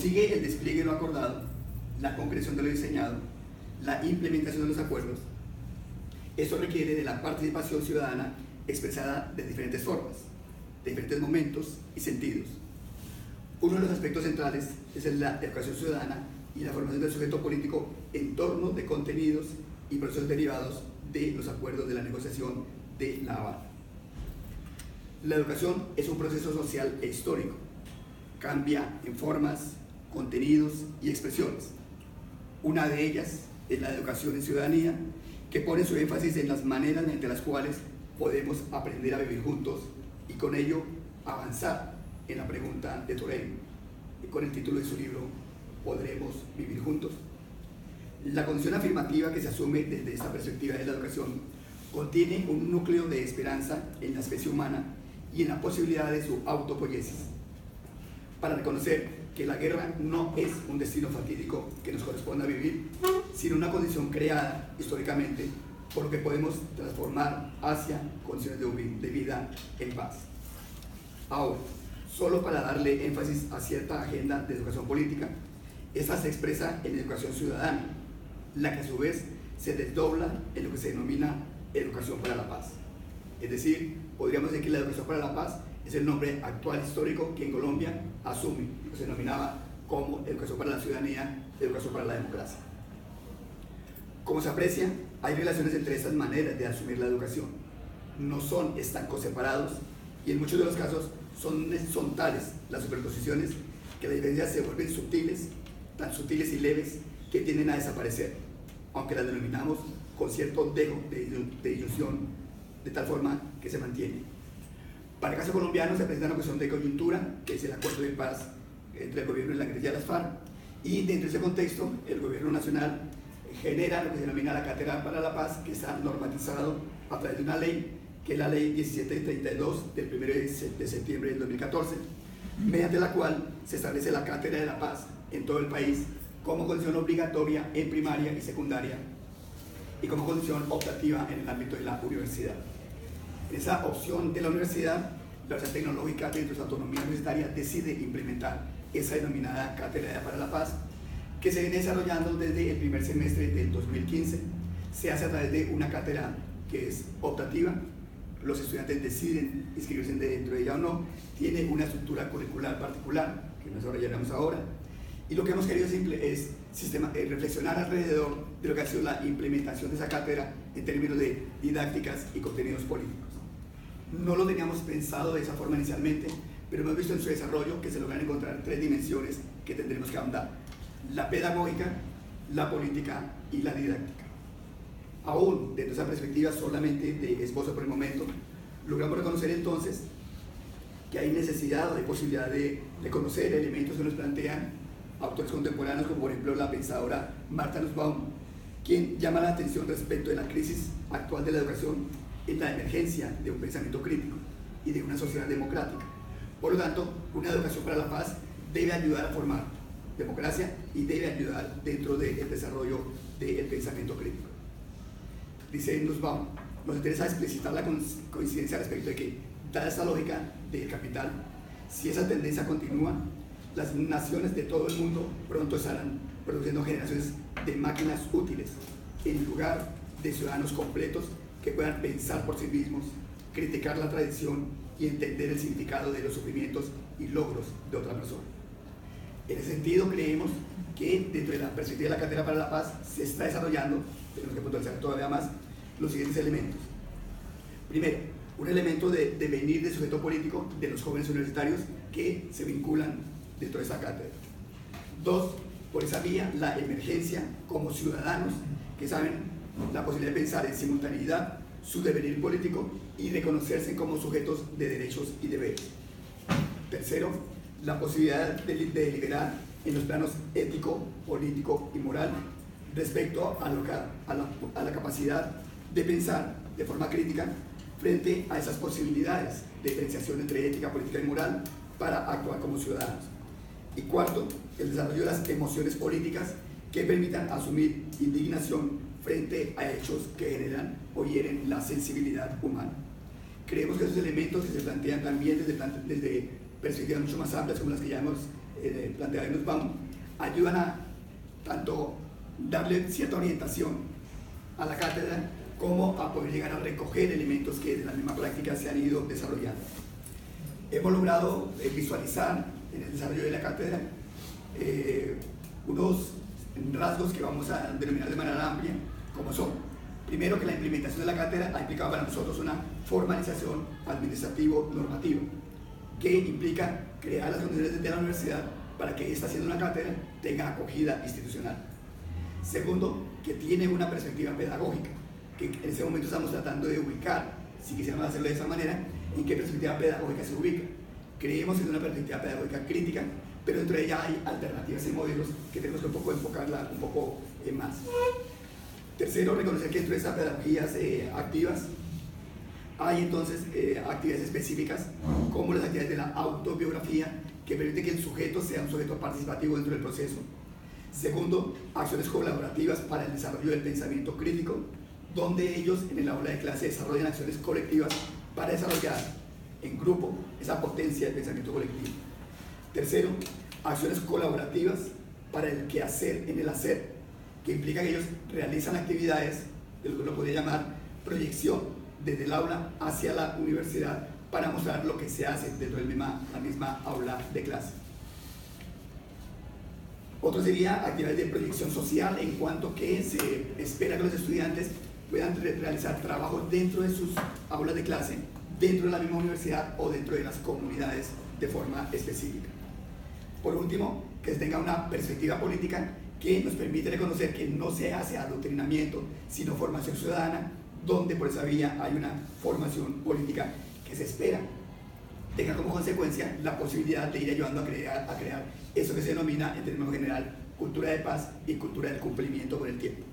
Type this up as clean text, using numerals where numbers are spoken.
Sigue el despliegue de lo acordado, la concreción de lo diseñado, la implementación de los acuerdos. Esto requiere de la participación ciudadana expresada de diferentes formas, de diferentes momentos y sentidos. Uno de los aspectos centrales es la educación ciudadana y la formación del sujeto político en torno de contenidos y procesos derivados de los acuerdos de la negociación de La Habana. La educación es un proceso social e histórico. Cambia en formas, contenidos y expresiones. Una de ellas es la educación en ciudadanía, que pone su énfasis en las maneras mediante las cuales podemos aprender a vivir juntos y con ello avanzar en la pregunta de Torelli, con el título de su libro ¿Podremos vivir juntos? La condición afirmativa que se asume desde esta perspectiva de la educación contiene un núcleo de esperanza en la especie humana y en la posibilidad de su autopoiesis, para reconocer que la guerra no es un destino fatídico que nos corresponda vivir, sino una condición creada históricamente por lo que podemos transformar hacia condiciones de vida en paz. Ahora, solo para darle énfasis a cierta agenda de educación política, esta se expresa en educación ciudadana, la que a su vez se desdobla en lo que se denomina educación para la paz. Es decir, podríamos decir que la educación para la paz es el nombre actual histórico que en Colombia asume lo que se denominaba como educación para la ciudadanía, educación para la democracia. Como se aprecia, hay relaciones entre estas maneras de asumir la educación. No son estancos separados y en muchos de los casos son tales las superposiciones que las diferencias se vuelven sutiles, tan sutiles y leves que tienden a desaparecer, aunque las denominamos con cierto dejo de ilusión, de tal forma que se mantiene. Para el caso colombiano se presenta una cuestión de coyuntura, que es el acuerdo de paz entre el gobierno y la guerrilla de las FARC, y dentro de ese contexto el gobierno nacional genera lo que se denomina la Cátedra para la Paz, que está normatizado a través de una ley, que es la ley 1732 del 1 de septiembre del 2014, mediante la cual se establece la Cátedra de la Paz en todo el país como condición obligatoria en primaria y secundaria y como condición optativa en el ámbito de la universidad. En esa opción de la universidad, la Universidad Tecnológica, dentro de su autonomía universitaria, decide implementar esa denominada Cátedra para la Paz, que se viene desarrollando desde el primer semestre del 2015. Se hace a través de una cátedra que es optativa, los estudiantes deciden inscribirse dentro de ella o no, tiene una estructura curricular particular, que nos desarrollaremos ahora, y lo que hemos querido es reflexionar alrededor de lo que ha sido la implementación de esa cátedra en términos de didácticas y contenidos políticos. No lo teníamos pensado de esa forma inicialmente, pero hemos visto en su desarrollo que se logran encontrar tres dimensiones que tendremos que ahondar: la pedagógica, la política y la didáctica. Aún desde esa perspectiva solamente de esbozo por el momento, logramos reconocer entonces que hay necesidad o hay posibilidad de conocer elementos que nos plantean autores contemporáneos, como por ejemplo la pensadora Martha Nussbaum, quien llama la atención respecto de la crisis actual de la educación en la emergencia de un pensamiento crítico y de una sociedad democrática. Por lo tanto, una educación para la paz debe ayudar a formar democracia y debe ayudar dentro del desarrollo del pensamiento crítico. Dice Nussbaum, nos interesa explicitar la coincidencia respecto de que, dada esta lógica del capital, si esa tendencia continúa, las naciones de todo el mundo pronto estarán produciendo generaciones de máquinas útiles en lugar de ciudadanos completos que puedan pensar por sí mismos, criticar la tradición y entender el significado de los sufrimientos y logros de otra persona. En ese sentido, creemos que dentro de la perspectiva de la Cátedra para la Paz se está desarrollando, tenemos que puntualizar todavía más, los siguientes elementos. Primero, un elemento de devenir de sujeto político de los jóvenes universitarios que se vinculan dentro de esa cátedra. Dos, por esa vía, la emergencia como ciudadanos que saben la posibilidad de pensar en simultaneidad su devenir político y reconocerse como sujetos de derechos y deberes. Tercero, la posibilidad de deliberar en los planos ético, político y moral respecto a la capacidad de pensar de forma crítica frente a esas posibilidades de diferenciación entre ética, política y moral para actuar como ciudadanos. Y cuarto, el desarrollo de las emociones políticas que permitan asumir indignación frente a hechos que generan o hieren la sensibilidad humana. Creemos que esos elementos que se plantean también desde perspectivas mucho más amplias como las que ya hemos planteado en Nussbaum, ayudan a tanto darle cierta orientación a la cátedra como a poder llegar a recoger elementos que de la misma práctica se han ido desarrollando. Hemos logrado visualizar en el desarrollo de la cátedra unos rasgos que vamos a denominar de manera amplia, como son: primero, que la implementación de la cátedra ha implicado para nosotros una formalización administrativo-normativa, que implica crear las condiciones de la universidad para que esta, siendo una cátedra, tenga acogida institucional. Segundo, que tiene una perspectiva pedagógica, que en ese momento estamos tratando de ubicar, si quisiéramos hacerlo de esa manera, en qué perspectiva pedagógica se ubica. Creemos en una perspectiva pedagógica crítica, pero dentro de ella hay alternativas y modelos que tenemos que un poco enfocarla un poco más. Tercero, reconocer que dentro de esas pedagogías activas hay entonces actividades específicas, como las actividades de la autobiografía, que permite que el sujeto sea un sujeto participativo dentro del proceso. Segundo, acciones colaborativas para el desarrollo del pensamiento crítico, donde ellos en el aula de clase desarrollan acciones colectivas para desarrollar en grupo esa potencia del pensamiento colectivo. Tercero, acciones colaborativas para el quehacer en el hacer, que implica que ellos realizan actividades de lo que uno podría llamar proyección desde el aula hacia la universidad para mostrar lo que se hace dentro de la misma aula de clase. Otro sería actividades de proyección social, en cuanto que se espera que los estudiantes puedan realizar trabajos dentro de sus aulas de clase, dentro de la misma universidad o dentro de las comunidades de forma específica. Por último, que se tenga una perspectiva política que nos permite reconocer que no se hace adoctrinamiento, sino formación ciudadana, donde por esa vía hay una formación política que se espera tenga como consecuencia la posibilidad de ir ayudando a crear eso que se denomina en términos general cultura de paz y cultura del cumplimiento con el tiempo.